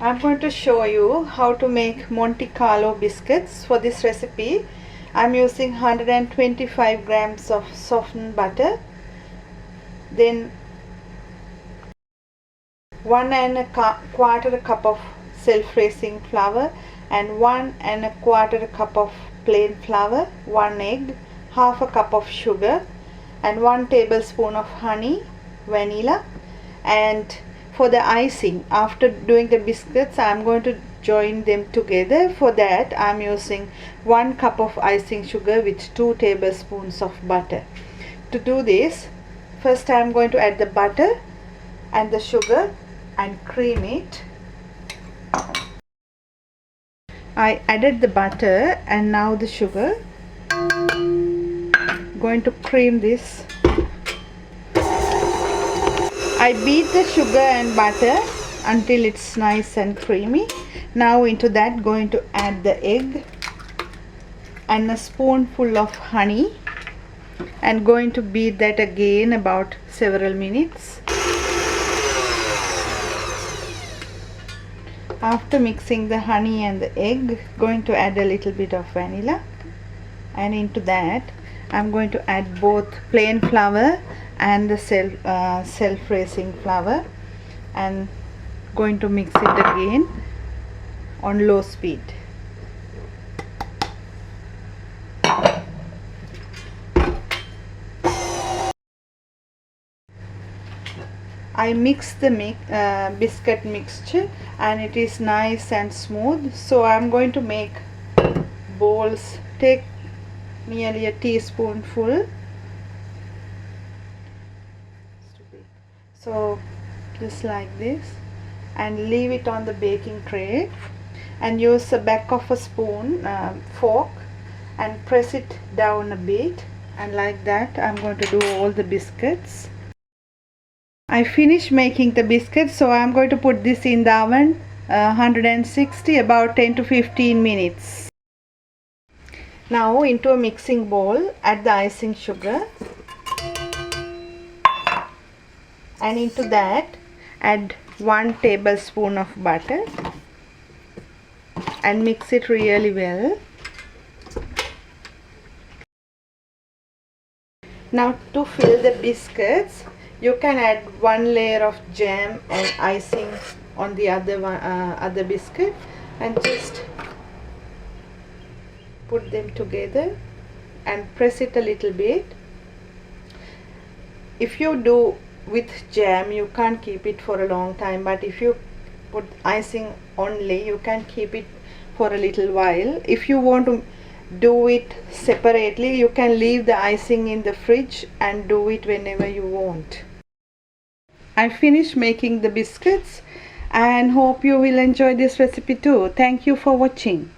I'm going to show you how to make Monte Carlo biscuits. For this recipe I'm using 125 grams of softened butter, then 1 1/4 cup of self-raising flour and 1 1/4 cup of plain flour, 1 egg, half a cup of sugar and 1 tablespoon of honey, vanilla. And for the icing, after doing the biscuits, I'm going to join them together. For that I'm using 1 cup of icing sugar with 2 tablespoons of butter. To do this, first I'm going to add the butter and the sugar and cream it. I added the butter and now the sugar. Going to cream this. I beat the sugar and butter until it's nice and creamy. Now into that going to add the egg and a spoonful of honey and going to beat that again about several minutes. After mixing the honey and the egg, going to add a little bit of vanilla, and into that I'm going to add both plain flour and the self-raising flour and going to mix it again on low speed. I mix the biscuit mixture and it is nice and smooth, so I'm going to make balls. Take nearly a teaspoonful, so just like this, and leave it on the baking tray and use the back of a spoon, fork, and press it down a bit, and like that I'm going to do all the biscuits. I finished making the biscuits, so I'm going to put this in the oven 160 about 10 to 15 minutes. Now into a mixing bowl add the icing sugar and into that add 1 tablespoon of butter and mix it really well. Now to fill the biscuits, you can add 1 layer of jam and icing on the other biscuit and just put them together and press it a little bit. If you do with jam, you can't keep it for a long time, but if you put icing only, you can keep it for a little while. If you want to do it separately, you can leave the icing in the fridge and do it whenever you want. I finished making the biscuits and hope you will enjoy this recipe too. Thank you for watching.